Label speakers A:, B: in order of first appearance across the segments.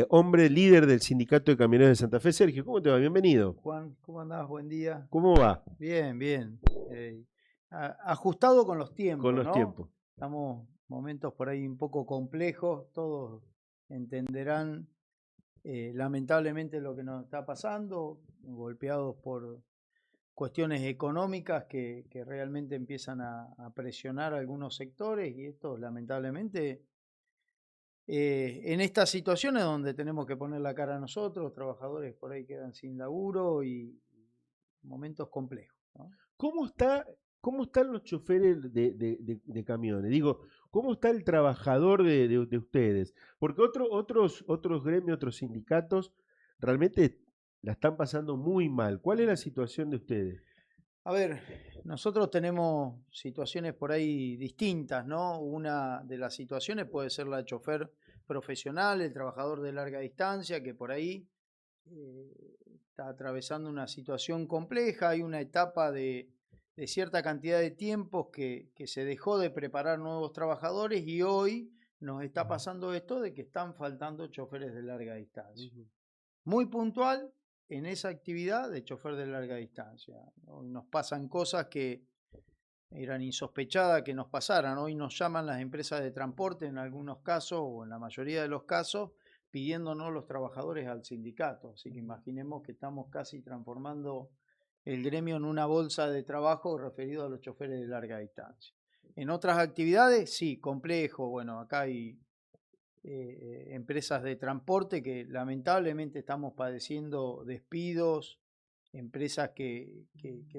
A: Hombre líder del Sindicato de Camioneros de Santa Fe. Sergio, ¿cómo te va? Bienvenido.
B: Juan, ¿cómo andás? Buen día.
A: ¿Cómo va
B: Bien, bien. Ajustado con los
A: con
B: tiempos,
A: los
B: ¿no?
A: tiempos?
B: Estamos momentos por ahí un poco complejos, todos entenderán lamentablemente lo que nos está pasando, golpeados por cuestiones económicas que realmente empiezan a presionar algunos sectores y esto lamentablemente en estas situaciones donde tenemos que poner la cara a nosotros, trabajadores por ahí quedan sin laburo y momentos complejos, ¿no?
A: ¿Cómo está, cómo están los choferes de camiones? Digo, ¿cómo está el trabajador de ustedes? Porque otros gremios, otros sindicatos realmente la están pasando muy mal. ¿Cuál es la situación de ustedes?
B: A ver, nosotros tenemos situaciones por ahí distintas, ¿no? Una de las situaciones puede ser la de chofer profesional, el trabajador de larga distancia, que por ahí está atravesando una situación compleja, hay una etapa de cierta cantidad de tiempos que se dejó de preparar nuevos trabajadores y hoy nos está pasando esto de que están faltando choferes de larga distancia. Muy puntual en esa actividad de chofer de larga distancia. Hoy nos pasan cosas que eran insospechadas que nos pasaran. Hoy nos llaman las empresas de transporte en algunos casos o en la mayoría de los casos pidiéndonos los trabajadores al sindicato. Así que imaginemos que estamos casi transformando el gremio en una bolsa de trabajo referido a los choferes de larga distancia. En otras actividades, sí, complejo. Bueno, acá hay empresas de transporte que lamentablemente estamos padeciendo despidos, empresas que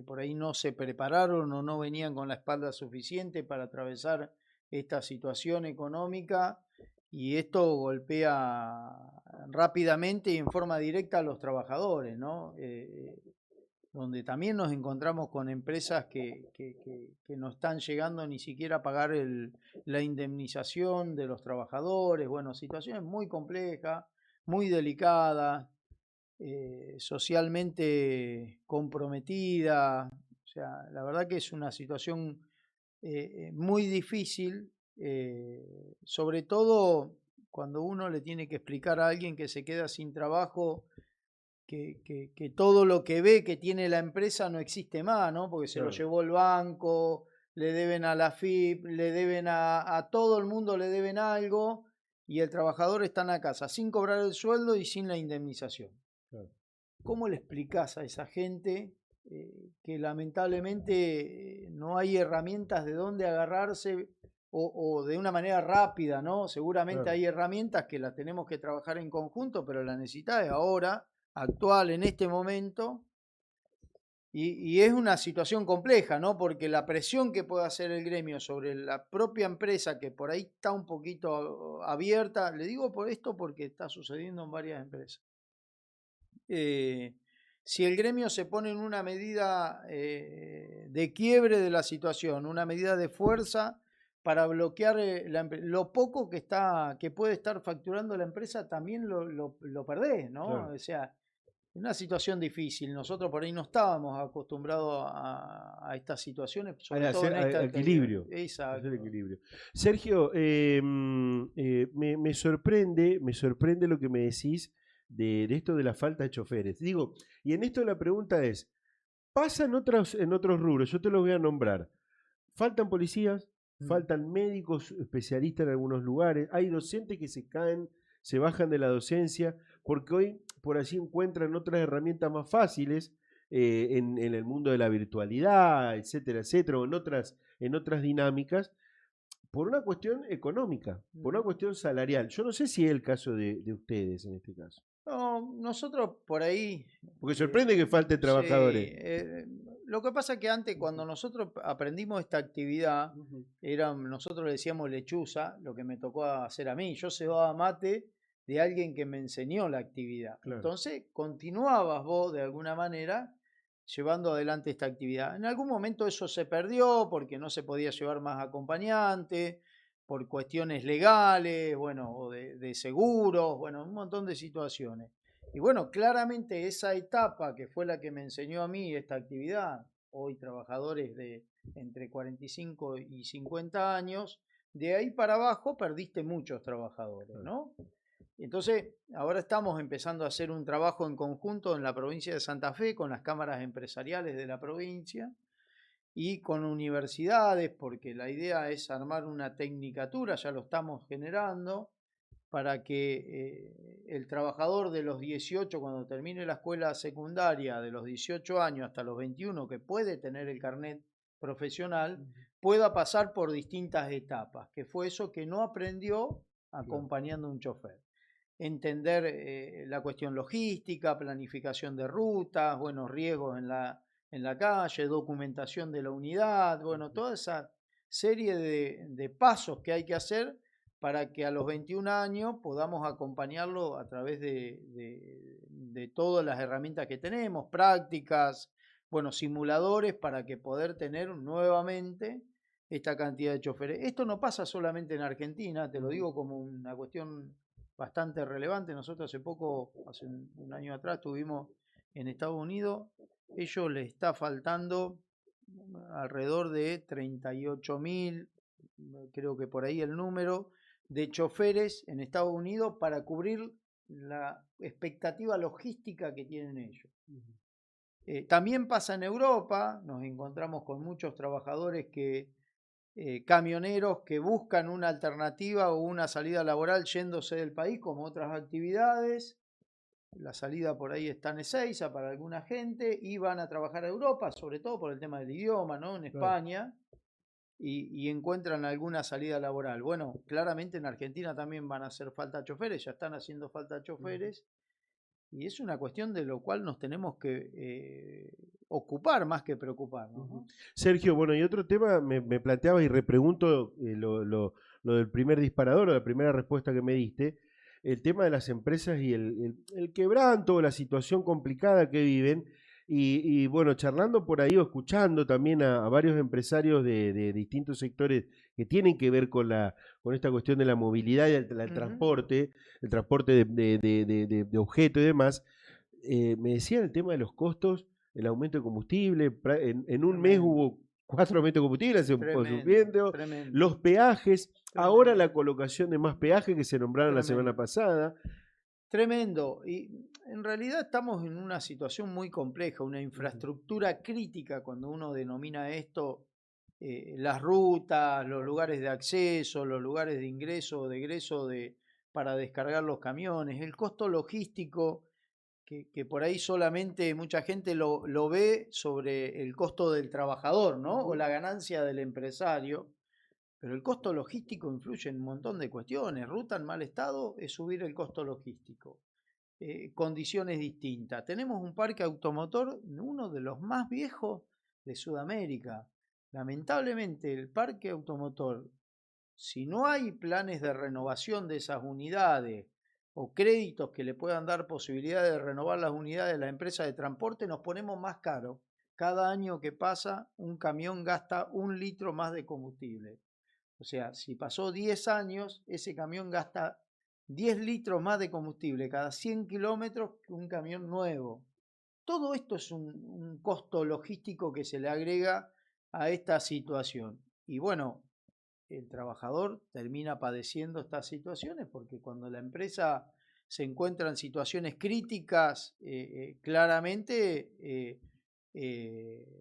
B: por ahí no se prepararon o no venían con la espalda suficiente para atravesar esta situación económica y esto golpea rápidamente y en forma directa a los trabajadores, ¿no? Donde también nos encontramos con empresas que no están llegando ni siquiera a pagar la indemnización de los trabajadores. Bueno, situaciones muy complejas, muy delicadas, socialmente comprometida. O sea, la verdad que es una situación muy difícil, sobre todo cuando uno le tiene que explicar a alguien que se queda sin trabajo que todo lo que ve que tiene la empresa no existe más, ¿no? Porque se lo
A: Claro.
B: llevó el banco, le deben a la FIP, le deben a todo el mundo, le deben algo, y el trabajador está en la casa sin cobrar el sueldo y sin la indemnización.
A: Claro.
B: ¿Cómo le explicás a esa gente que lamentablemente no hay herramientas de dónde agarrarse o de una manera rápida, ¿no? Seguramente
A: Claro.
B: hay herramientas que las tenemos que trabajar en conjunto, pero la necesidad es ahora, actual, en este momento, y es una situación compleja, ¿no? Porque la presión que puede hacer el gremio sobre la propia empresa, que por ahí está un poquito abierta, le digo por esto porque está sucediendo en varias empresas. Si el gremio se pone en una medida de quiebre de la situación, una medida de fuerza para bloquear lo poco que puede estar facturando la empresa, también lo perdés, ¿no?
A: Claro.
B: O sea, es una situación difícil. Nosotros por ahí no estábamos acostumbrados a estas situaciones, sobre todo en esta actividad.
A: Equilibrio. Hacer
B: Exacto.
A: equilibrio. Sergio, me sorprende lo que me decís de esto de la falta de choferes. Digo, y en esto la pregunta es, pasa en otros rubros, yo te los voy a nombrar. Faltan policías,
B: Mm.
A: faltan médicos especialistas en algunos lugares, hay docentes que se caen, se bajan de la docencia, porque hoy por así encuentran otras herramientas más fáciles en el mundo de la virtualidad, etcétera, etcétera, o en otras dinámicas, por una cuestión económica, por una
B: Ujú.
A: cuestión salarial. Yo no sé si es el caso de ustedes en este caso.
B: No, nosotros por ahí,
A: Porque sorprende
B: eh,
A: que falten
B: sí,
A: trabajadores.
B: lo que pasa es que antes
A: Ujú,
B: cuando nosotros aprendimos esta actividad,
A: ujú.
B: nosotros le decíamos lechuza, lo que me tocó hacer a mí, yo cebaba mate de alguien que me enseñó la actividad.
A: Claro,
B: Entonces continuabas vos de alguna manera llevando adelante esta actividad. En algún momento eso se perdió porque no se podía llevar más acompañante, por cuestiones legales, bueno, o de seguros, bueno, un montón de situaciones. Y bueno, claramente esa etapa que fue la que me enseñó a mí esta actividad, hoy trabajadores de entre 45 y 50 años, de ahí para abajo perdiste muchos trabajadores,
A: claro.
B: ¿no? Entonces, ahora estamos empezando a hacer un trabajo en conjunto en la provincia de Santa Fe con las cámaras empresariales de la provincia y con universidades, porque la idea es armar una tecnicatura, ya lo estamos generando, para que el trabajador de los 18, cuando termine la escuela secundaria, de los 18 años hasta los 21, que puede tener el carnet profesional, pueda pasar por distintas etapas, que fue eso que no aprendió acompañando a un chofer. Entender la cuestión logística, planificación de rutas, buenos riesgos en la calle, documentación de la unidad, bueno, toda esa serie de pasos que hay que hacer para que a los 21 años podamos acompañarlo a través de todas las herramientas que tenemos, prácticas, bueno, simuladores para que poder tener nuevamente esta cantidad de choferes. Esto no pasa solamente en Argentina, te lo digo como una cuestión bastante relevante. Nosotros hace poco, hace un año atrás, estuvimos en Estados Unidos. Ellos les está faltando alrededor de 38.000, creo que por ahí el número, de choferes en Estados Unidos para cubrir la expectativa logística que tienen ellos. También pasa en Europa, nos encontramos con muchos trabajadores camioneros que buscan una alternativa o una salida laboral yéndose del país como otras actividades. La salida por ahí está en Ezeiza para alguna gente y van a trabajar a Europa, sobre todo por el tema del idioma, ¿no? En España, y encuentran alguna salida laboral. Bueno, claramente en Argentina también van a hacer falta choferes, ya están haciendo falta choferes. Y es una cuestión de lo cual nos tenemos que ocupar más que preocuparnos, ¿no?
A: Sergio, bueno, y otro tema me planteaba y repregunto lo del primer disparador o la primera respuesta que me diste, el tema de las empresas y el quebranto, la situación complicada que viven. Y bueno, charlando por ahí o escuchando también a varios empresarios de distintos sectores que tienen que ver con esta cuestión de la movilidad y el transporte, el transporte de objetos y demás, me decían el tema de los costos, el aumento de combustible, en un mes hubo 4 aumentos de combustible, subiendo, los peajes, ahora la colocación de más peajes que se nombraron la semana pasada.
B: Tremendo. Y en realidad estamos en una situación muy compleja, una infraestructura crítica cuando uno denomina esto, las rutas, los lugares de acceso, los lugares de ingreso o de egreso para descargar los camiones, el costo logístico, que por ahí solamente mucha gente lo ve sobre el costo del trabajador, ¿no? O la ganancia del empresario. Pero el costo logístico influye en un montón de cuestiones. Ruta en mal estado es subir el costo logístico. Condiciones distintas. Tenemos un parque automotor, uno de los más viejos de Sudamérica. Lamentablemente el parque automotor, si no hay planes de renovación de esas unidades o créditos que le puedan dar posibilidad de renovar las unidades de la empresa de transporte, nos ponemos más caro. Cada año que pasa, un camión gasta 1 litro más de combustible. O sea, si pasó 10 años, ese camión gasta 10 litros más de combustible cada 100 kilómetros que un camión nuevo. Todo esto es un costo logístico que se le agrega a esta situación. Y bueno, el trabajador termina padeciendo estas situaciones porque cuando la empresa se encuentra en situaciones críticas, claramente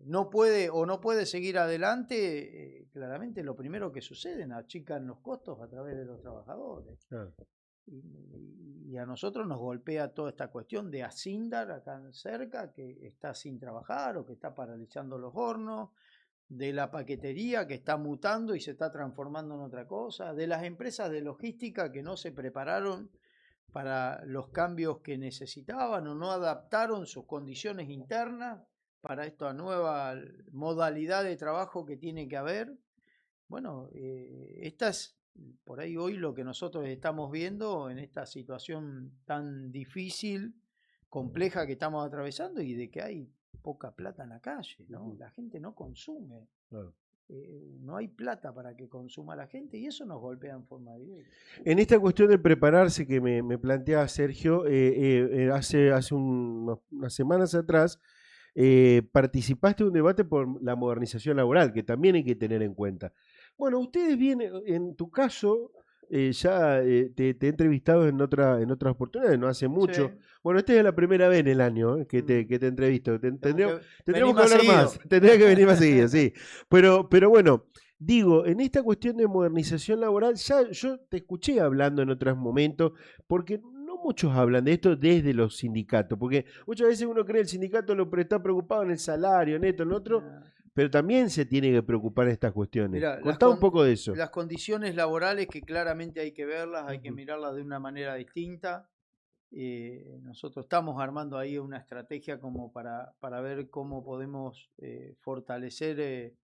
B: no puede seguir adelante, claramente lo primero que sucede, achican los costos a través de los trabajadores. Y a nosotros nos golpea toda esta cuestión de Asindar acá cerca, que está sin trabajar o que está paralizando los hornos, de la paquetería que está mutando y se está transformando en otra cosa, de las empresas de logística que no se prepararon para los cambios que necesitaban o no adaptaron sus condiciones internas para esta nueva modalidad de trabajo que tiene que haber. Bueno, esta es por ahí hoy lo que nosotros estamos viendo en esta situación tan difícil, compleja que estamos atravesando y de que hay poca plata en la calle, ¿no? La gente no consume. Claro. No hay plata para que consuma la gente y eso nos golpea en forma directa.
A: En esta cuestión de prepararse que me plantea Sergio, hace unas semanas atrás participaste de un debate por la modernización laboral, que también hay que tener en cuenta. Bueno, ustedes vienen, en tu caso, te he entrevistado en otras oportunidades, no hace mucho.
B: Sí.
A: Bueno, esta es la primera vez en el año que te entrevisto.
B: Tenemos que venir
A: Tendríamos que
B: más
A: hablar más,
B: seguido.
A: tendría que venir más seguido, sí. Pero bueno, digo, en esta cuestión de modernización laboral, ya yo te escuché hablando en otros momentos, porque no muchos hablan de esto desde los sindicatos, porque muchas veces uno cree el sindicato está preocupado en el salario, en esto, en lo otro,
B: Ah,
A: pero también se tiene que preocupar en estas cuestiones.
B: Mirá,
A: Contá un poco de eso.
B: las condiciones laborales que claramente hay que verlas, hay que
A: Ujú.
B: mirarlas de una manera distinta. Nosotros estamos armando ahí una estrategia como para ver cómo podemos fortalecer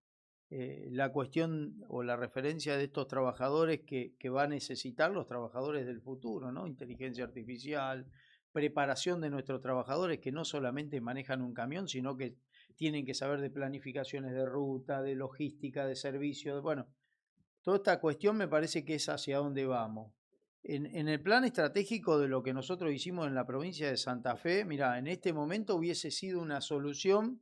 B: la cuestión o la referencia de estos trabajadores que va a necesitar los trabajadores del futuro, ¿no? Inteligencia artificial, preparación de nuestros trabajadores que no solamente manejan un camión, sino que tienen que saber de planificaciones de ruta, de logística, de servicio, bueno, toda esta cuestión me parece que es hacia dónde vamos. En el plan estratégico de lo que nosotros hicimos en la provincia de Santa Fe, mira, en este momento hubiese sido una solución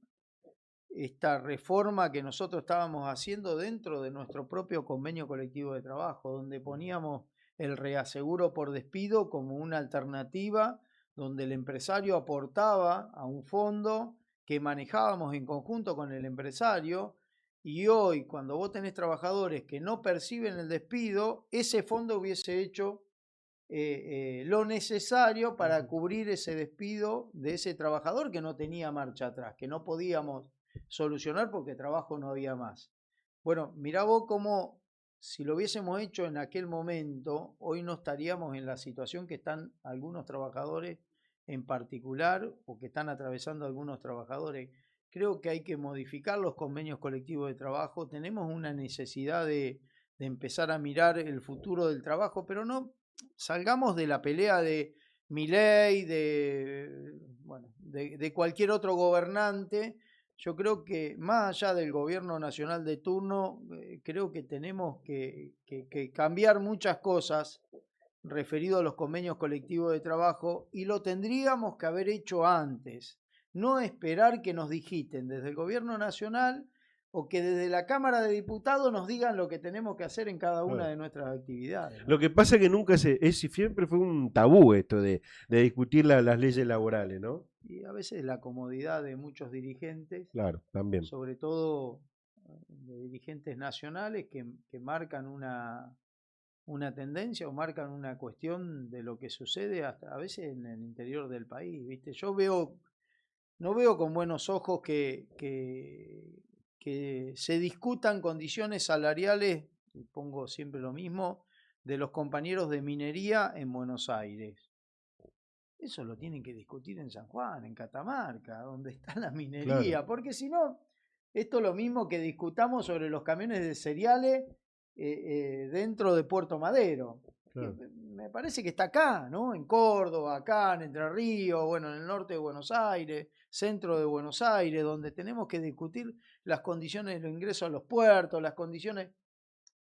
B: esta reforma que nosotros estábamos haciendo dentro de nuestro propio convenio colectivo de trabajo, donde poníamos el reaseguro por despido como una alternativa, donde el empresario aportaba a un fondo que manejábamos en conjunto con el empresario, y hoy cuando vos tenés trabajadores que no perciben el despido, ese fondo hubiese hecho lo necesario para cubrir ese despido de ese trabajador que no tenía marcha atrás, que no podíamos solucionar porque trabajo no había más. Bueno, mirá vos cómo si lo hubiésemos hecho en aquel momento, hoy no estaríamos en la situación que están algunos trabajadores en particular o que están atravesando algunos trabajadores. Creo que hay que modificar los convenios colectivos de trabajo. Tenemos una necesidad de empezar a mirar el futuro del trabajo, pero no salgamos de la pelea de Milei, bueno, de cualquier otro gobernante. Yo creo que más allá del gobierno nacional de turno, creo que tenemos que cambiar muchas cosas referido a los convenios colectivos de trabajo y lo tendríamos que haber hecho antes, no esperar que nos digiten desde el gobierno nacional o que desde la Cámara de Diputados nos digan lo que tenemos que hacer en cada una
A: Claro.
B: de nuestras actividades, ¿no?
A: Lo que pasa es que siempre fue un tabú esto de discutir las leyes laborales, ¿no?
B: Y a veces la comodidad de muchos dirigentes,
A: Claro, también.
B: sobre todo de dirigentes nacionales que marcan una tendencia o marcan una cuestión de lo que sucede hasta a veces en el interior del país, ¿viste? No veo con buenos ojos que se discutan condiciones salariales, y pongo siempre lo mismo, de los compañeros de minería en Buenos Aires. Eso lo tienen que discutir en San Juan, en Catamarca, donde está la
A: Claro,
B: minería, porque si no, esto es lo mismo que discutamos sobre los camiones de cereales dentro de Puerto Madero. Que
A: claro.
B: me parece que está acá, ¿no? En Córdoba, acá en Entre Ríos, bueno, en el norte de Buenos Aires, centro de Buenos Aires, donde tenemos que discutir las condiciones de ingreso a los puertos, las condiciones.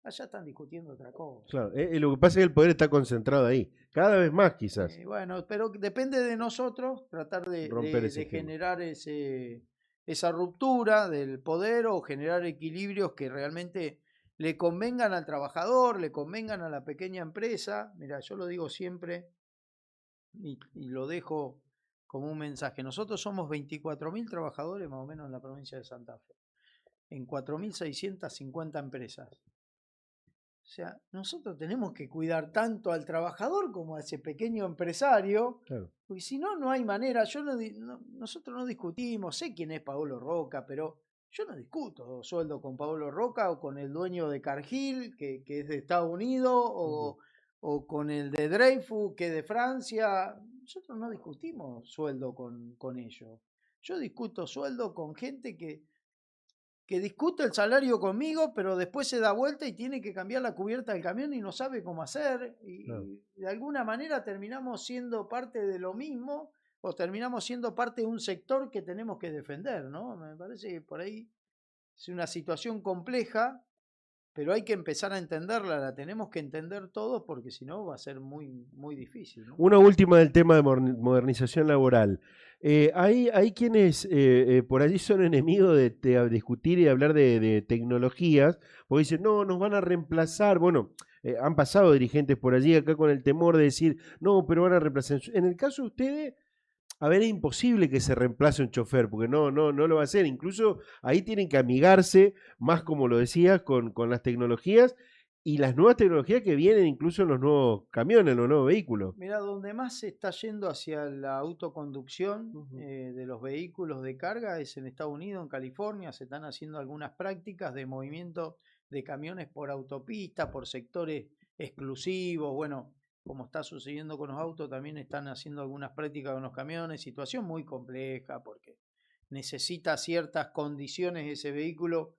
B: Allá están discutiendo otra cosa.
A: Claro, lo que pasa es que el poder está concentrado ahí, cada vez más quizás,
B: Bueno, pero depende de nosotros tratar
A: romper ese
B: de
A: esquema.
B: generar esa ruptura del poder o generar equilibrios que realmente le convengan al trabajador, le convengan a la pequeña empresa. Mira, yo lo digo siempre y lo dejo como un mensaje. Nosotros somos 24.000 trabajadores más o menos en la provincia de Santa Fe, en 4.650 empresas. O sea, nosotros tenemos que cuidar tanto al trabajador como a ese pequeño empresario,
A: Claro.
B: porque si no, no hay manera. Nosotros no discutimos, sé quién es Paolo Roca, pero yo no discuto sueldo con Paolo Roca o con el dueño de Cargill, que es de Estados Unidos,
A: Ujú.
B: o con el de Dreyfus, que es de Francia. Nosotros no discutimos sueldo con ellos. Yo discuto sueldo con gente que discute el salario conmigo, pero después se da vuelta y tiene que cambiar la cubierta del camión y no sabe cómo hacer.
A: Claro.
B: Y de alguna manera terminamos siendo parte de lo mismo o terminamos siendo parte de un sector que tenemos que defender, ¿no? Me parece que por ahí es una situación compleja, pero hay que empezar a entenderla, la tenemos que entender todos porque si no va a ser muy, muy difícil, ¿no?
A: Una última del tema de modernización laboral. Hay quienes por allí son enemigos de discutir y hablar de tecnologías, porque dicen, no, nos van a reemplazar. Bueno, han pasado dirigentes por allí acá con el temor de decir, no, pero van a reemplazar. En el caso de ustedes, a ver, es imposible que se reemplace un chofer, porque no lo va a hacer. Incluso ahí tienen que amigarse, más como lo decías, con las tecnologías y las nuevas tecnologías que vienen incluso en los nuevos camiones, en los nuevos vehículos.
B: Mira, donde más se está yendo hacia la autoconducción de los vehículos de carga es en Estados Unidos, en California. Se están haciendo algunas prácticas de movimiento de camiones por autopista, por sectores exclusivos. Bueno, como está sucediendo con los autos, también están haciendo algunas prácticas con los camiones. Situación muy compleja porque necesita ciertas condiciones ese vehículo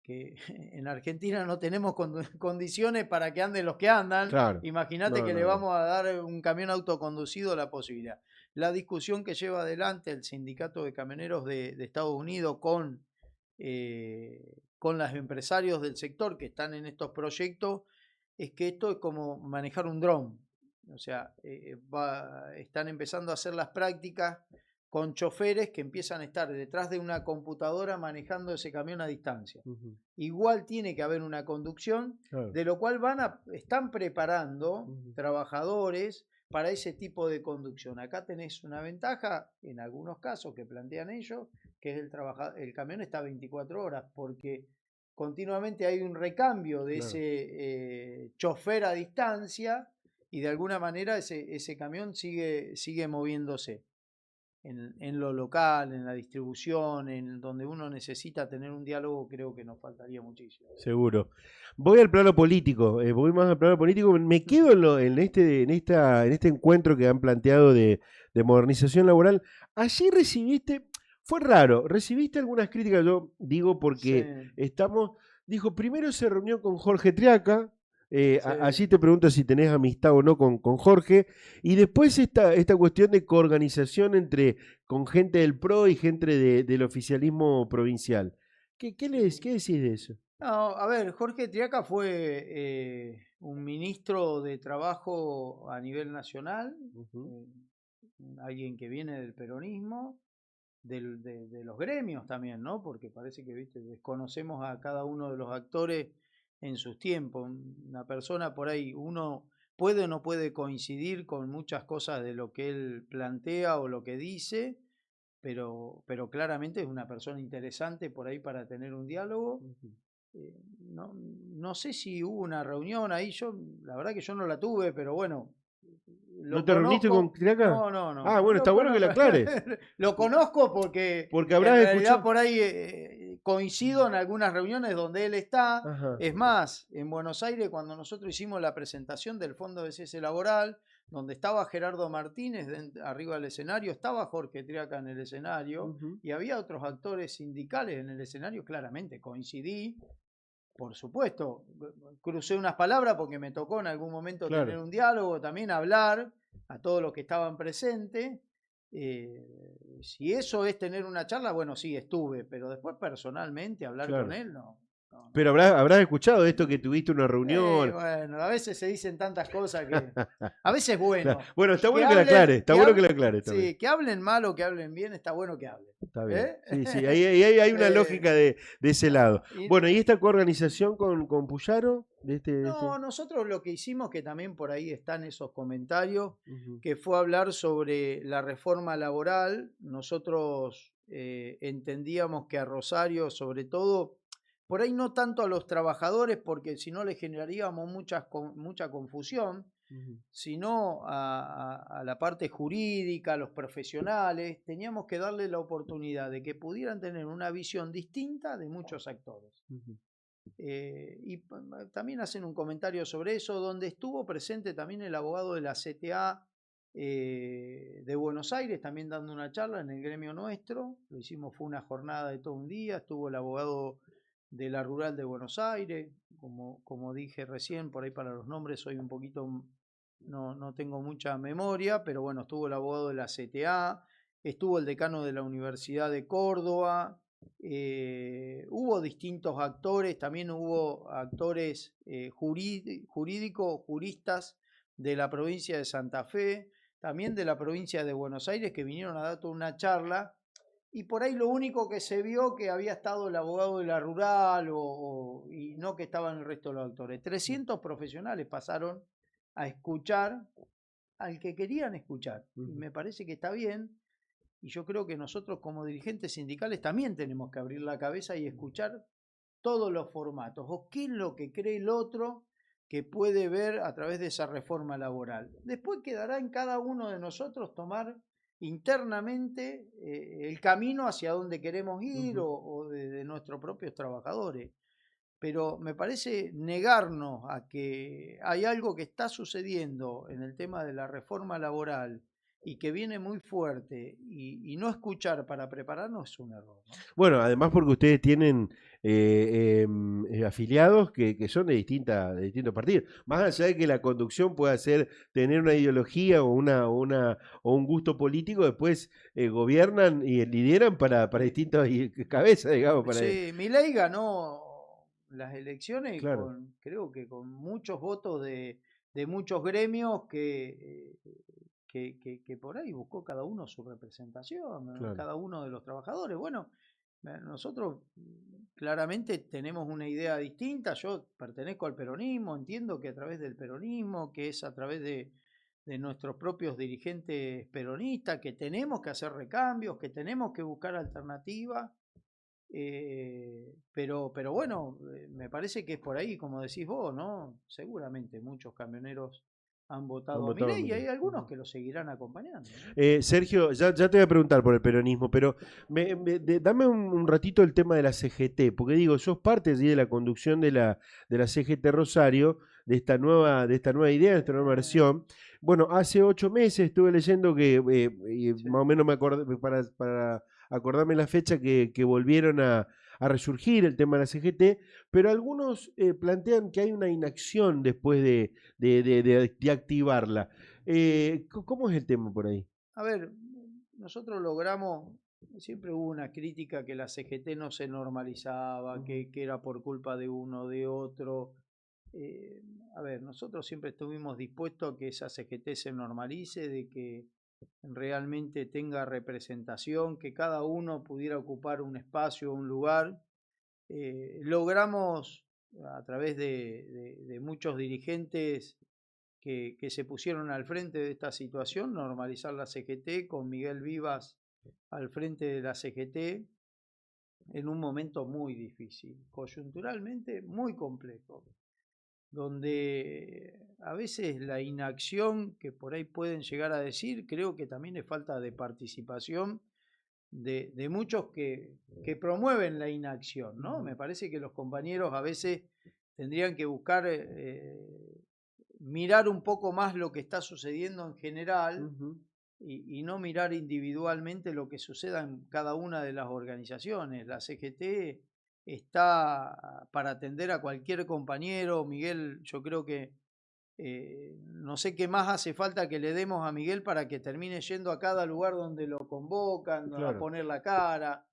B: que en Argentina no tenemos condiciones para que anden los que andan.
A: Claro.
B: Imagínate que le vamos a dar un camión autoconducido la posibilidad. La discusión que lleva adelante el sindicato de camioneros de Estados Unidos con los empresarios del sector que están en estos proyectos es que esto es como manejar un dron. O sea, están empezando a hacer las prácticas con choferes que empiezan a estar detrás de una computadora manejando ese camión a distancia. Igual tiene que haber una conducción, claro, de lo cual están preparando trabajadores para ese tipo de conducción. Acá tenés una ventaja, en algunos casos que plantean ellos, que es el camión está 24 horas, porque continuamente hay un recambio de, claro, ese chofer a distancia y de alguna manera ese camión sigue moviéndose. En lo local, en la distribución, en donde uno necesita tener un diálogo, creo que nos faltaría muchísimo.
A: Seguro. Voy al plano político, voy más al plano político, me quedo en este encuentro que han planteado de modernización laboral. Allí recibiste, fue raro, recibiste algunas críticas, yo digo porque
B: Sí.
A: dijo, primero se reunió con Jorge Triaca,
B: Sí.
A: allí te pregunto si tenés amistad o no con Jorge, y después esta cuestión de coorganización con gente del PRO y gente del oficialismo provincial. ¿Qué decís de eso?
B: No, a ver, Jorge Triaca fue un ministro de Trabajo a nivel nacional, alguien que viene del peronismo, de los gremios también, ¿no? Porque parece que, viste, desconocemos a cada uno de los actores en sus tiempos. Una persona por ahí, uno puede o no puede coincidir con muchas cosas de lo que él plantea o lo que dice, pero claramente es una persona interesante por ahí para tener un diálogo. No sé si hubo una reunión ahí, la verdad que yo no la tuve, pero bueno,
A: ¿No
B: lo
A: te reuniste con
B: conozco.
A: Triaca?
B: No.
A: Ah, bueno, está bueno que lo aclares.
B: Lo conozco porque
A: Porque
B: en
A: habrás
B: realidad
A: escuchado.
B: por ahí coincido en algunas reuniones donde él está.
A: Ajá.
B: Es más, en Buenos Aires, cuando nosotros hicimos la presentación del Fondo de Cese Laboral, donde estaba Gerardo Martínez arriba del escenario, estaba Jorge Triaca en el escenario y había otros actores sindicales en el escenario, claramente coincidí. Por supuesto, crucé unas palabras porque me tocó en algún momento, claro, tener un diálogo, también hablar a todos los que estaban presentes. Si eso es tener una charla, bueno, sí, estuve, pero después personalmente hablar, claro, con él, no.
A: Pero habrás escuchado esto que tuviste una reunión.
B: Bueno, a veces se dicen tantas cosas que a veces es bueno.
A: Bueno, está bueno que la aclares, está bueno que la aclares también.
B: Sí, que hablen mal o que hablen bien, está bueno que hablen.
A: Está bien. Sí, ahí hay una lógica de ese lado. Bueno, ¿y esta coorganización con Puyaro?
B: No, nosotros lo que hicimos, que también por ahí están esos comentarios, que fue hablar sobre la reforma laboral. Nosotros entendíamos que a Rosario, sobre todo, por ahí no tanto a los trabajadores, porque si no le generaríamos mucha confusión, sino a la parte jurídica, a los profesionales, teníamos que darle la oportunidad de que pudieran tener una visión distinta de muchos actores. Y también hacen un comentario sobre eso, donde estuvo presente también el abogado de la CTA de Buenos Aires, también dando una charla en el gremio nuestro. Lo hicimos, fue una jornada de todo un día. Estuvo el abogado de la Rural de Buenos Aires, como dije recién, por ahí para los nombres soy un poquito, no tengo mucha memoria, pero bueno, estuvo el abogado de la CTA, estuvo el decano de la Universidad de Córdoba. Hubo distintos actores, también hubo actores jurídicos, juristas de la provincia de Santa Fe, también de la provincia de Buenos Aires, que vinieron a dar toda una charla y por ahí lo único que se vio que había estado el abogado de la rural y no que estaban el resto de los actores. 300 profesionales pasaron a escuchar al que querían escuchar. Y me parece que está bien. Y yo creo que nosotros como dirigentes sindicales también tenemos que abrir la cabeza y escuchar todos los formatos. O qué es lo que cree el otro que puede ver a través de esa reforma laboral. Después quedará en cada uno de nosotros tomar internamente el camino hacia donde queremos ir o de nuestros propios trabajadores. Pero me parece negarnos a que hay algo que está sucediendo en el tema de la reforma laboral y que viene muy fuerte y no escuchar para prepararnos es un error, ¿no?
A: Bueno, además porque ustedes tienen afiliados que son de distintos partidos. Más allá de que la conducción pueda tener una ideología o un gusto político, después gobiernan y lideran para distintas cabezas, digamos.
B: Sí, Milei ganó las elecciones
A: Claro,
B: creo que con muchos votos de muchos gremios que por ahí buscó cada uno su representación,
A: claro.
B: cada uno de los trabajadores. Bueno, nosotros claramente tenemos una idea distinta. Yo pertenezco al peronismo, entiendo que a través del peronismo, que es a través de nuestros propios dirigentes peronistas, que tenemos que hacer recambios, que tenemos que buscar alternativas. Pero bueno, me parece que es por ahí, como decís vos, ¿no? Seguramente muchos camioneros han
A: Han
B: votado a
A: votado a
B: Milei y
A: Milei.
B: hay algunos que lo seguirán acompañando, ¿no?
A: Sergio, ya te voy a preguntar por el peronismo, pero dame un ratito el tema de la CGT, porque digo, sos parte allí de la conducción de la CGT Rosario, de esta nueva idea, de esta nueva versión. Bueno, hace 8 meses estuve leyendo que, y
B: Sí.
A: más o menos me acordé, para acordarme la fecha, que volvieron a resurgir el tema de la CGT, pero algunos plantean que hay una inacción después de activarla. ¿Cómo es el tema por ahí?
B: A ver, nosotros logramos, siempre hubo una crítica que la CGT no se normalizaba, que era por culpa de uno o de otro. Eh, a ver, nosotros siempre estuvimos dispuestos a que esa CGT se normalice, de que realmente tenga representación, que cada uno pudiera ocupar un espacio, un lugar. Logramos a través de muchos dirigentes que se pusieron al frente de esta situación, normalizar la CGT con Miguel Vivas al frente de la CGT en un momento muy difícil, coyunturalmente muy complejo, donde a veces la inacción que por ahí pueden llegar a decir, creo que también es falta de participación de muchos que promueven la inacción, ¿no? Me parece que los compañeros a veces tendrían que buscar mirar un poco más lo que está sucediendo en general y no mirar individualmente lo que suceda en cada una de las organizaciones. La CGT está para atender a cualquier compañero. Miguel, yo creo que no sé qué más hace falta que le demos a Miguel para que termine yendo a cada lugar donde lo convocan, a
A: Claro.
B: poner la cara,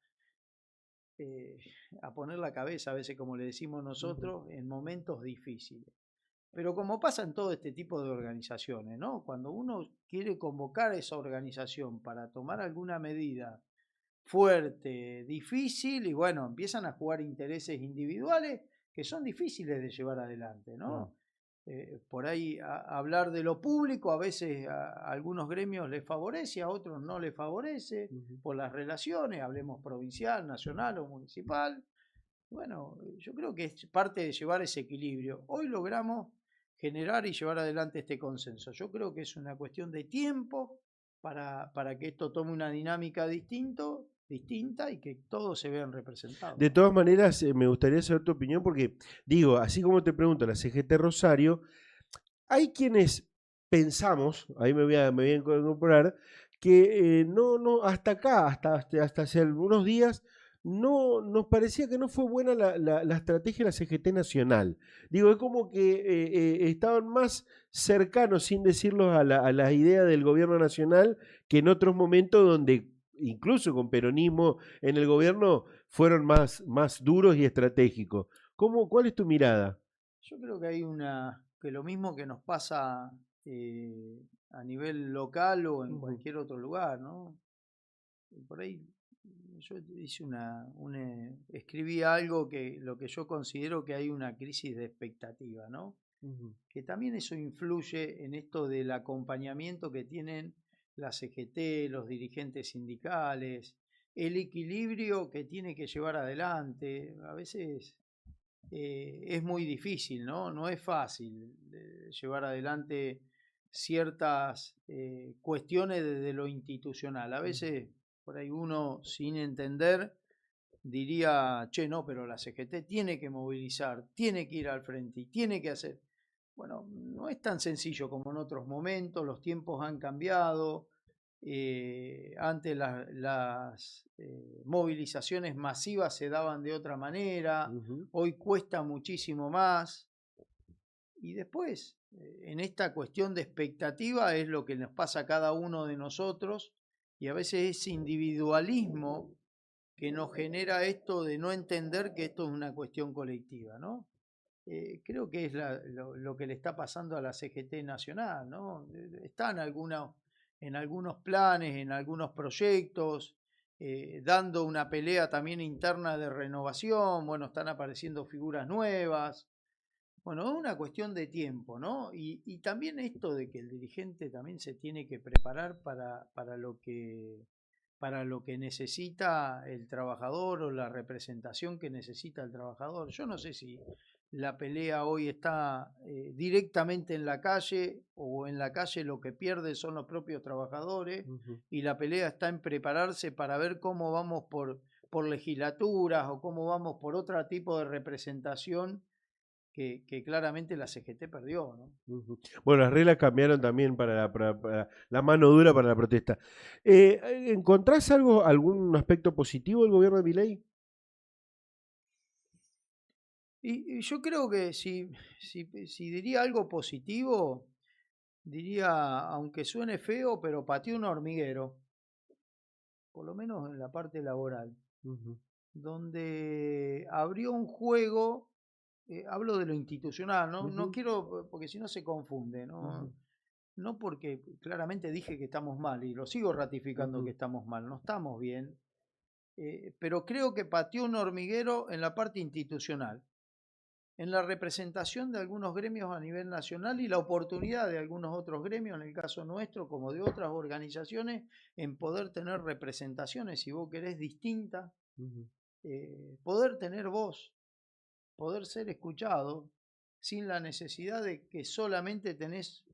B: eh, a poner la cabeza, a veces como le decimos nosotros, en momentos difíciles. Pero como pasa en todo este tipo de organizaciones, ¿no? Cuando uno quiere convocar a esa organización para tomar alguna medida fuerte, difícil, y bueno, empiezan a jugar intereses individuales que son difíciles de llevar adelante,
A: Claro.
B: ¿no? Por ahí hablar de lo público a veces a algunos gremios les favorece, a otros no les favorece, por las relaciones, hablemos provincial, nacional o municipal. Bueno, yo creo que es parte de llevar ese equilibrio. Hoy logramos generar y llevar adelante este consenso. Yo creo que es una cuestión de tiempo para que esto tome una dinámica distinta y que todos se vean representados,
A: De
B: ¿no?
A: todas maneras, me gustaría saber tu opinión porque, digo, así como te pregunto, la CGT Rosario, hay quienes pensamos, ahí me voy a incorporar, que no, hasta acá, hasta hace algunos días, no nos parecía que no fue buena la estrategia de la CGT nacional. Digo, es como que estaban más cercanos, sin decirlo, a la idea del gobierno nacional que en otros momentos donde, incluso con peronismo en el gobierno, fueron más duros y estratégicos. ¿Cuál es tu mirada?
B: Yo creo que que lo mismo que nos pasa a nivel local o en
A: Ujú.
B: cualquier otro lugar, ¿no? Por ahí yo hice escribí algo que lo que yo considero que hay una crisis de expectativa, ¿no? Que también eso influye en esto del acompañamiento que tienen la CGT, los dirigentes sindicales, el equilibrio que tiene que llevar adelante. A veces es muy difícil, ¿no? No es fácil llevar adelante ciertas cuestiones desde lo institucional. A veces, por ahí uno sin entender diría, che, no, pero la CGT tiene que movilizar, tiene que ir al frente y tiene que hacer. Bueno, no es tan sencillo como en otros momentos, los tiempos han cambiado. Antes las movilizaciones masivas se daban de otra manera, hoy cuesta muchísimo más. Y después, en esta cuestión de expectativa es lo que nos pasa a cada uno de nosotros, y a veces ese individualismo que nos genera esto de no entender que esto es una cuestión colectiva, ¿no? Creo que es lo que le está pasando a la CGT nacional, ¿no? Están en algunos planes, en algunos proyectos, dando una pelea también interna de renovación, bueno, están apareciendo figuras nuevas. Bueno, es una cuestión de tiempo, ¿no? Y también esto de que el dirigente también se tiene que preparar para lo que necesita el trabajador o la representación que necesita el trabajador. Yo no sé si la pelea hoy está directamente en la calle, o en la calle lo que pierde son los propios trabajadores, y la pelea está en prepararse para ver cómo vamos por legislaturas o cómo vamos por otro tipo de representación que claramente la CGT perdió, ¿no?
A: Bueno, las reglas cambiaron también para la mano dura para la protesta. ¿Encontrás algún aspecto positivo del gobierno de Milei?
B: Y yo creo que si diría algo positivo, diría, aunque suene feo, pero pateó un hormiguero, por lo menos en la parte laboral, donde abrió un juego. Hablo de lo institucional, no quiero, porque si no se confunde, no porque claramente dije que estamos mal y lo sigo ratificando que estamos mal, no estamos bien, pero creo que pateó un hormiguero en la parte institucional, en la representación de algunos gremios a nivel nacional y la oportunidad de algunos otros gremios, en el caso nuestro como de otras organizaciones, en poder tener representaciones, si vos querés, distintas, poder tener voz, poder ser escuchado sin la necesidad de que solamente tenés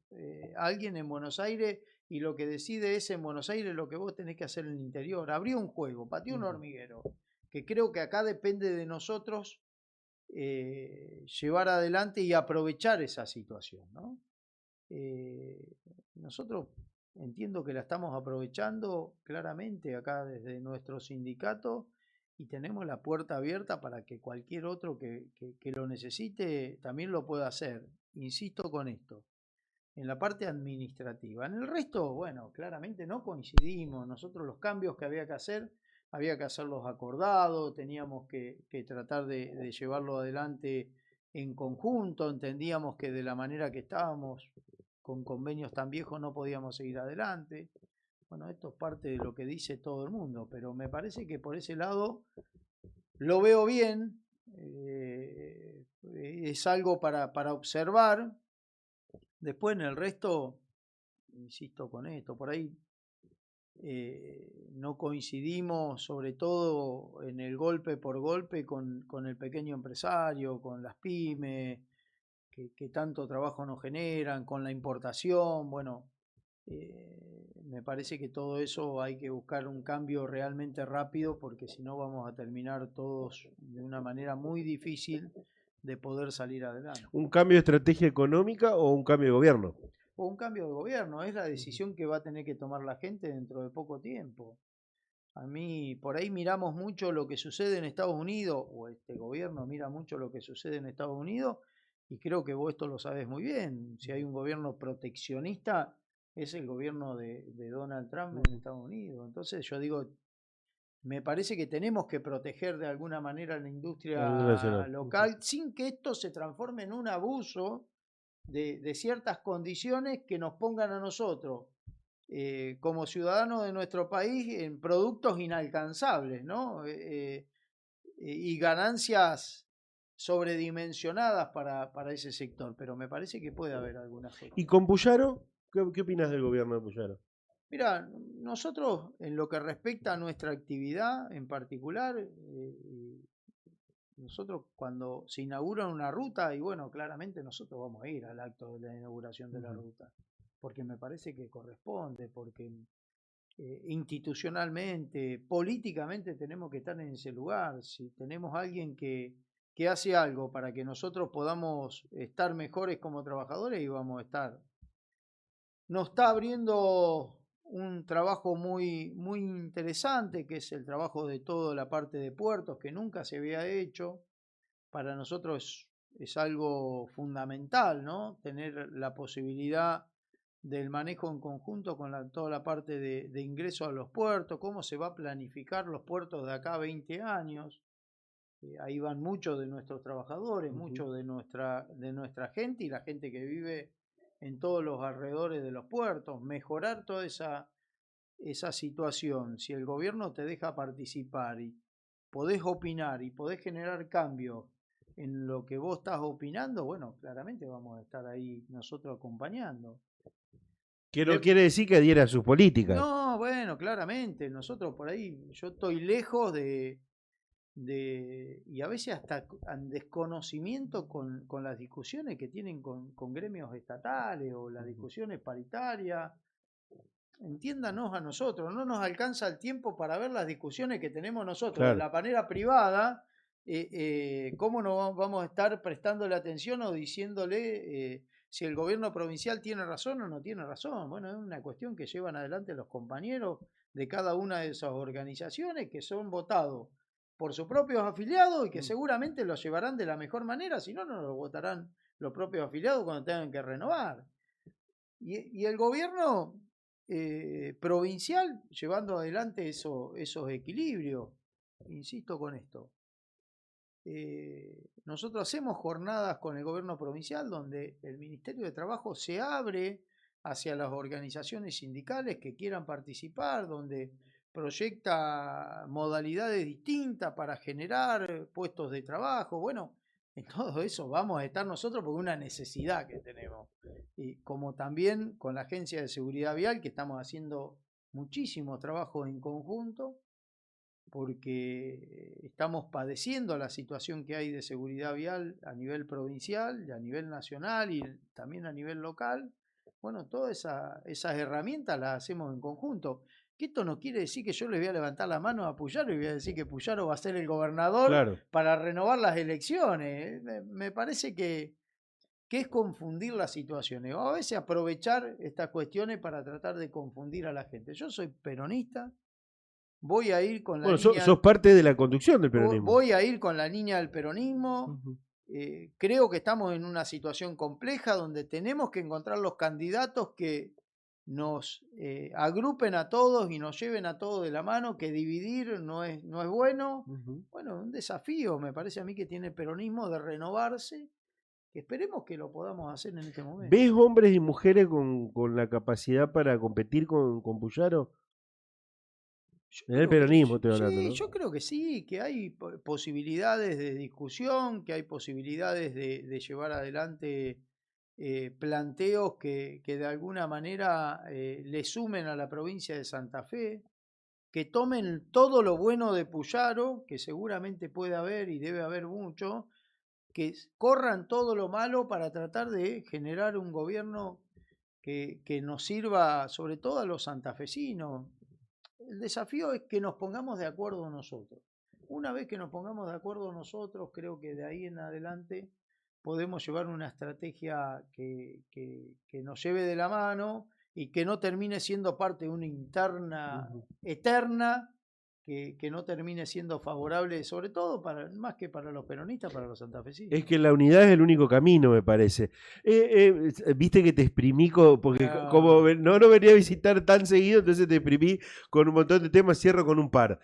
B: alguien en Buenos Aires y lo que decide es en Buenos Aires lo que vos tenés que hacer en el interior. Abrió un juego, pateó un hormiguero, que creo que acá depende de nosotros llevar adelante y aprovechar esa situación, ¿no? Nosotros entiendo que la estamos aprovechando claramente acá desde nuestro sindicato, y tenemos la puerta abierta para que cualquier otro que lo necesite también lo pueda hacer. Insisto con esto, en la parte administrativa. En el resto, bueno, claramente no coincidimos. Nosotros los cambios que había que hacerlos acordados, teníamos que tratar de llevarlo adelante en conjunto. Entendíamos que de la manera que estábamos, con convenios tan viejos, no podíamos seguir adelante. Bueno, esto es parte de lo que dice todo el mundo, pero me parece que por ese lado lo veo bien, es algo para observar. Después en el resto, insisto con esto, por ahí no coincidimos, sobre todo en el golpe por golpe, con el pequeño empresario, con las pymes, que tanto trabajo nos generan, con la importación. Bueno, me parece que todo eso hay que buscar un cambio realmente rápido, porque si no vamos a terminar todos de una manera muy difícil de poder salir adelante.
A: ¿Un cambio de estrategia económica o un cambio de gobierno?
B: O un cambio de gobierno, es la decisión que va a tener que tomar la gente dentro de poco tiempo. A mí, por ahí miramos mucho lo que sucede en Estados Unidos, o este gobierno mira mucho lo que sucede en Estados Unidos, y creo que vos esto lo sabés muy bien. Si hay un gobierno proteccionista, es el gobierno de Donald Trump en Estados Unidos. Entonces yo digo, me parece que tenemos que proteger de alguna manera la industria local, sin que esto se transforme en un abuso de ciertas condiciones que nos pongan a nosotros como ciudadanos de nuestro país en productos inalcanzables, ¿no? Y ganancias sobredimensionadas para ese sector, pero me parece que puede haber alguna
A: ¿Y
B: solución.
A: con Puyaro? ¿Qué opinas del gobierno de Puyaro?
B: Mira, nosotros en lo que respecta a nuestra actividad en particular, nosotros cuando se inaugura una ruta, y bueno, claramente nosotros vamos a ir al acto de la inauguración de la ruta, porque me parece que corresponde, porque institucionalmente, políticamente tenemos que estar en ese lugar. Si tenemos alguien que hace algo para que nosotros podamos estar mejores como trabajadores, y vamos a estar. Nos está abriendo un trabajo muy, muy interesante, que es el trabajo de toda la parte de puertos, que nunca se había hecho. Para nosotros es algo fundamental, ¿no? Tener la posibilidad del manejo en conjunto con toda la parte de ingreso a los puertos, cómo se va a planificar los puertos de acá a 20 años. Ahí van muchos de nuestros trabajadores, muchos de nuestra gente y la gente que vive en todos los alrededores de los puertos. Mejorar toda esa situación. Si el gobierno te deja participar y podés opinar y podés generar cambios en lo que vos estás opinando, bueno, claramente vamos a estar ahí nosotros acompañando.
A: Que no quiere decir que adhiera a sus políticas.
B: No, bueno, claramente, nosotros por ahí, yo estoy lejos y a veces hasta en desconocimiento con las discusiones que tienen con gremios estatales o las discusiones paritarias. Entiéndanos a nosotros, no nos alcanza el tiempo para ver las discusiones que tenemos nosotros de
A: Claro.
B: la manera privada. ¿Cómo no vamos a estar prestándole atención o diciéndole si el gobierno provincial tiene razón o no tiene razón? Bueno, es una cuestión que llevan adelante los compañeros de cada una de esas organizaciones que son votados por sus propios afiliados y que seguramente los llevarán de la mejor manera, si no, no los votarán los propios afiliados cuando tengan que renovar. Y el gobierno provincial llevando adelante esos equilibrios. Insisto con esto. Nosotros hacemos jornadas con el gobierno provincial donde el Ministerio de Trabajo se abre hacia las organizaciones sindicales que quieran participar, donde proyecta modalidades distintas para generar puestos de trabajo. Bueno, en todo eso vamos a estar nosotros porque es una necesidad que tenemos. Y como también con la Agencia de Seguridad Vial, que estamos haciendo muchísimo trabajo en conjunto, porque estamos padeciendo la situación que hay de seguridad vial a nivel provincial, y a nivel nacional y también a nivel local. Bueno, todas esas herramientas las hacemos en conjunto. Que esto no quiere decir que yo le voy a levantar la mano a Puyaro y voy a decir que Puyaro va a ser el gobernador
A: Claro.
B: para renovar las elecciones. Me parece que es confundir las situaciones, o a veces aprovechar estas cuestiones para tratar de confundir a la gente. Yo soy peronista, voy a ir con la
A: Bueno,
B: línea,
A: sos parte de la conducción del peronismo.
B: voy a ir con la línea del peronismo. Creo que estamos en una situación compleja donde tenemos que encontrar los candidatos que nos agrupen a todos y nos lleven a todos de la mano, que dividir no es bueno. Bueno, un desafío me parece a mí que tiene el peronismo de renovarse, que esperemos que lo podamos hacer en este momento.
A: ¿Ves hombres y mujeres con la capacidad para competir con Puyaro? En el peronismo estoy hablando,
B: sí,
A: ¿no?
B: yo creo que sí, que hay posibilidades de discusión, que hay posibilidades de llevar adelante planteos que de alguna manera le sumen a la provincia de Santa Fe, que tomen todo lo bueno de Puyaro, que seguramente puede haber y debe haber mucho, que corran todo lo malo para tratar de generar un gobierno que nos sirva sobre todo a los santafesinos. El desafío es que nos pongamos de acuerdo nosotros. Una vez que nos pongamos de acuerdo nosotros, creo que de ahí en adelante podemos llevar una estrategia que nos lleve de la mano y que no termine siendo parte de una interna eterna, que no termine siendo favorable, sobre todo más que para los peronistas, para los santafesinos.
A: Es que la unidad es el único camino, me parece. Viste que te exprimí, porque como no venía a visitar tan seguido, entonces te exprimí con un montón de temas, cierro con un par.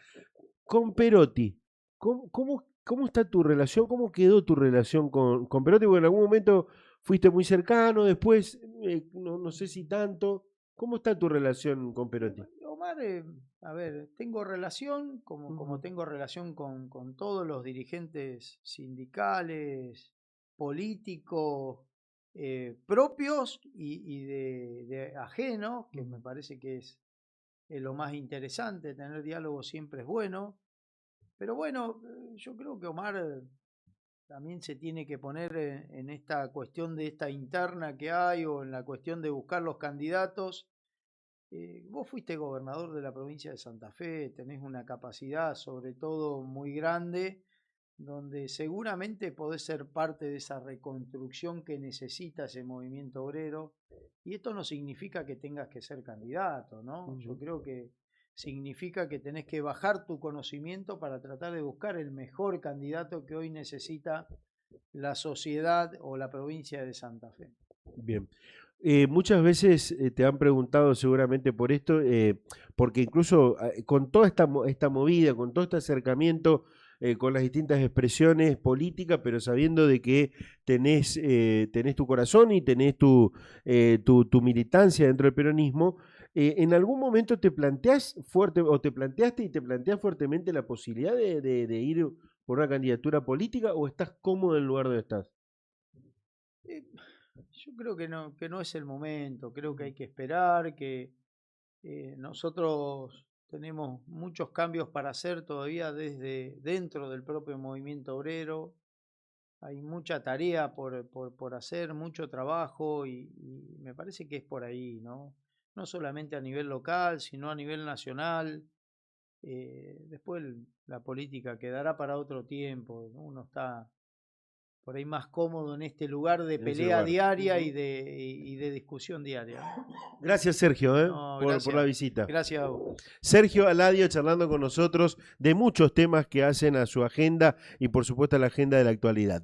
A: Con Perotti, ¿cómo está tu relación? ¿Cómo quedó tu relación con Perotti? Porque en algún momento fuiste muy cercano, después no sé si tanto. ¿Cómo está tu relación con Perotti?
B: Omar, a ver, tengo relación, como tengo relación con todos los dirigentes sindicales, políticos, propios y de ajenos, que me parece que es lo más interesante. Tener diálogo siempre es bueno. Pero bueno, yo creo que Omar también se tiene que poner en esta cuestión de esta interna que hay o en la cuestión de buscar los candidatos. Vos fuiste gobernador de la provincia de Santa Fe, tenés una capacidad sobre todo muy grande, donde seguramente podés ser parte de esa reconstrucción que necesita ese movimiento obrero. Y esto no significa que tengas que ser candidato, ¿no? Yo creo que significa que tenés que bajar tu conocimiento para tratar de buscar el mejor candidato que hoy necesita la sociedad o la provincia de Santa Fe.
A: Bien. Muchas veces te han preguntado seguramente por esto, porque incluso con toda esta movida, con todo este acercamiento, con las distintas expresiones políticas, pero sabiendo de que tenés tu corazón y tenés tu militancia dentro del peronismo, ¿en algún momento te planteás fuerte, o te planteaste y te planteás fuertemente la posibilidad de ir por una candidatura política, o estás cómodo en el lugar donde estás?
B: Yo creo que no es el momento, creo que hay que esperar, que nosotros tenemos muchos cambios para hacer todavía desde dentro del propio movimiento obrero, hay mucha tarea por hacer, mucho trabajo y me parece que es por ahí, ¿no? No solamente a nivel local, sino a nivel nacional. Después la política quedará para otro tiempo, ¿no? Uno está por ahí más cómodo en este lugar de
A: En ese
B: pelea
A: lugar.
B: diaria y de discusión diaria, ¿no?
A: Gracias, Sergio,
B: No,
A: por la
B: gracias.
A: visita.
B: Gracias a vos.
A: Sergio Aladio charlando con nosotros de muchos temas que hacen a su agenda y por supuesto a la agenda de la actualidad.